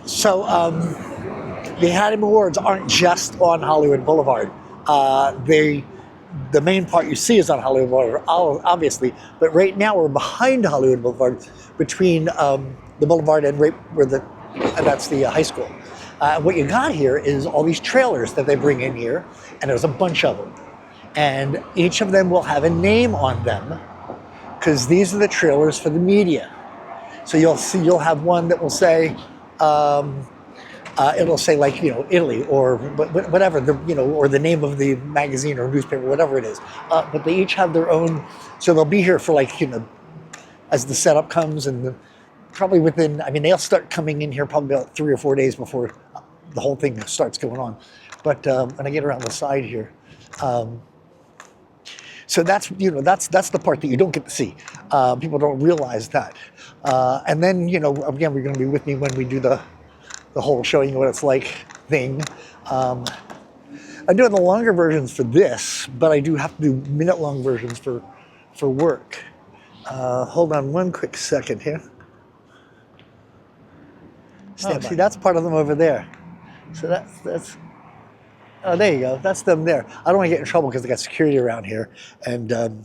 The Academy Awards aren't just on Hollywood Boulevard. The main part you see is on Hollywood Boulevard, obviously, but right now we're behind Hollywood Boulevard, between the Boulevard and right where that's the high school. What you got here is all these trailers that they bring in here, and there's a bunch of them, and each of them will have a name on them, because these are the trailers for the media. So you'll have one that will say. It'll say, like, Italy, or whatever, or the name of the magazine or newspaper, whatever it is. But they each have their own, so they'll be here for, like, as the setup comes, and probably within, they'll start coming in here probably about 3 or 4 days before the whole thing starts going on. But when I get around the side here, so that's the part that you don't get to see. People don't realize that. And then, again, we're going to be with me when we do the whole showing you what it's like thing. I'm doing the longer versions for this, but I do have to do minute-long versions for work. Hold on one quick second here. See, that's part of them over there. So that's. Oh, there you go. That's them there. I don't want to get in trouble because they got security around here, and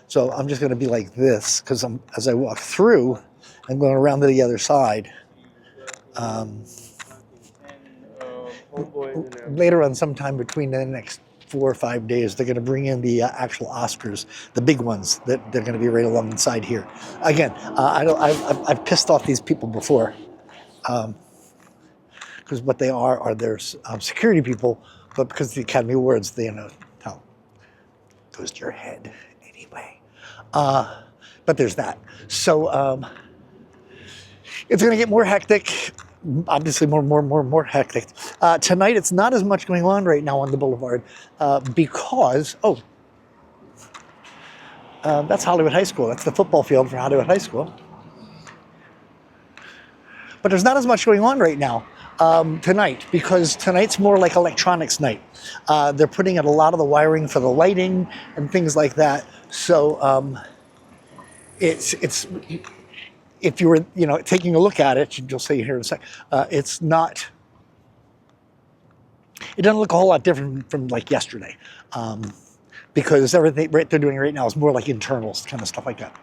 so I'm just going to be like this, because as I walk through, I'm going around to the other side. Later on, sometime between the next 4 or 5 days, they're going to bring in the actual Oscars, the big ones that they're going to be right alongside here. Again, I've pissed off these people before, because what they are there's security people, but because the Academy Awards, how goes to your head anyway. But there's that. So it's going to get more hectic. Obviously, more hectic. Tonight, it's not as much going on right now on the Boulevard, because that's Hollywood High School. That's the football field for Hollywood High School. But there's not as much going on right now tonight, because tonight's more like electronics night. They're putting in a lot of the wiring for the lighting and things like that. So it's. If you were, taking a look at it, you'll see here in a sec. It's not. It doesn't look a whole lot different from like yesterday, because everything they're doing right now is more like internals, kind of stuff like that.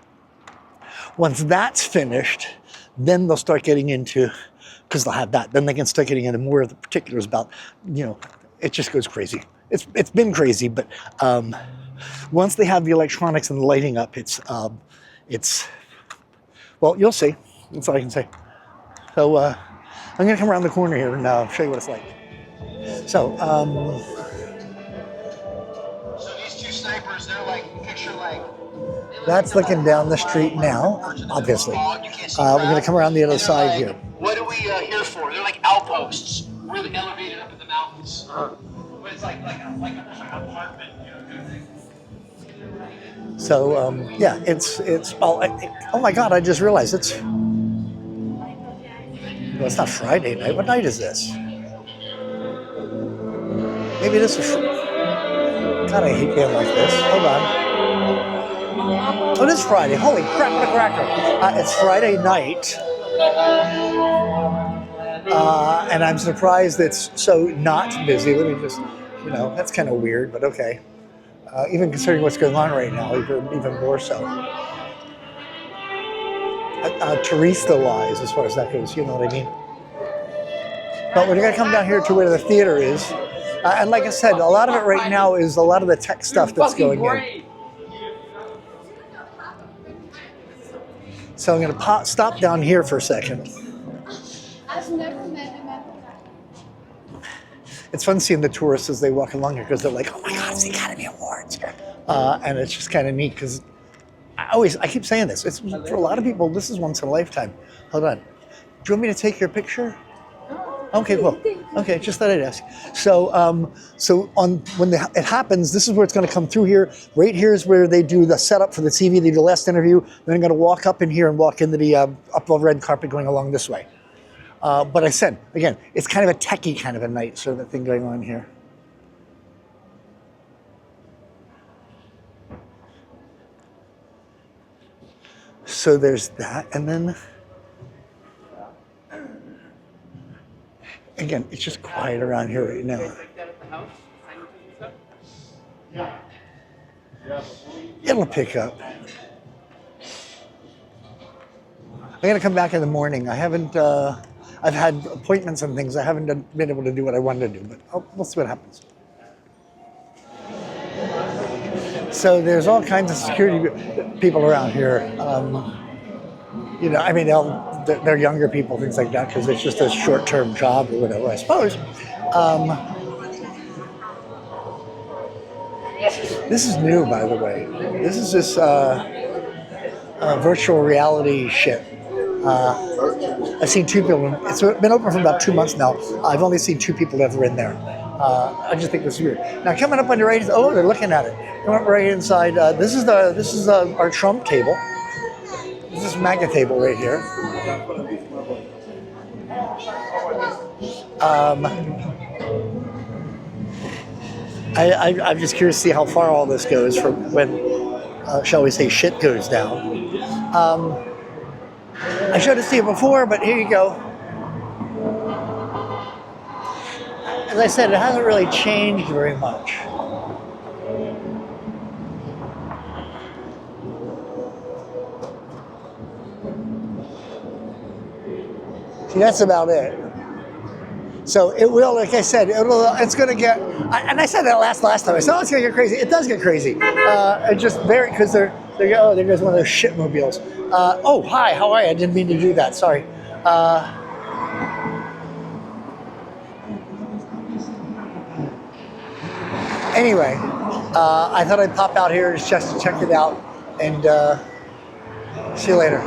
Once that's finished, then they'll start getting into, because they'll have that. Then they can start getting into more of the particulars about, it just goes crazy. It's been crazy, but once they have the electronics and the lighting up, it's. Well, you'll see. That's all I can say. So I'm going to come around the corner here and show you what it's like. So these two snipers, they're like, picture like... That's looking down the street now, obviously. We're going to come around the other side here. What are we here for? They're like outposts. We're really elevated up in the mountains. But it's like an apartment, kind of thing. So yeah, it's oh my God! I just realized it's not Friday night. What night is this? Maybe this is. God, I hate being like this. Hold on. Oh, it is Friday. Holy crap! What a cracker! It's Friday night, and I'm surprised it's so not busy. Let me just, that's kind of weird, but okay. Even considering what's going on right now, even more so. Tourista-wise, as far as that goes, you know what I mean? But we're going to come down here to where the theater is. And like I said, a lot of it right now is a lot of the tech stuff that's going in. So I'm going to stop down here for a second. It's fun seeing the tourists as they walk along here, because they're like, oh my God, it's the Academy Awards. And it's just kind of neat, because I keep saying this. It's for a lot of people, this is once in a lifetime. Hold on. Do you want me to take your picture? Okay, cool. Okay, just thought I'd ask. So, when it happens, this is where it's going to come through here. Right here is where they do the setup for the TV. They do the last interview. Then I'm going to walk up in here and walk into the up the red carpet going along this way. But I said, again, it's kind of a techie kind of a night, sort of a thing going on here. So there's that, and then again, it's just quiet around here right now. It'll pick up. I gotta come back in the morning. I haven't. I've had appointments and things. I haven't been able to do what I wanted to do, but we'll see what happens. So there's all kinds of security people around here. You know, I mean, they're younger people, things like that, because it's just a short-term job or whatever, I suppose. This is new, by the way. This is this virtual reality shit. I've seen 2 people. It's been open for about 2 months now. I've only seen 2 people ever in there. I just think this is weird. Now coming up on the right, oh, they're looking at it. Coming up right inside. This is our Trump table. This is MAGA table right here. I'm just curious to see how far all this goes from when, shall we say, shit goes down. I showed it to you before, but here you go. As I said, it hasn't really changed very much. See, that's about it. So it will, like I said, it's going to get, and I said that last time. I said, oh, it's going to get crazy. It does get crazy. It just very, because there goes one of those shitmobiles. Oh, hi, how are you? I didn't mean to do that, sorry. Anyway, I thought I'd pop out here just to check it out, and see you later.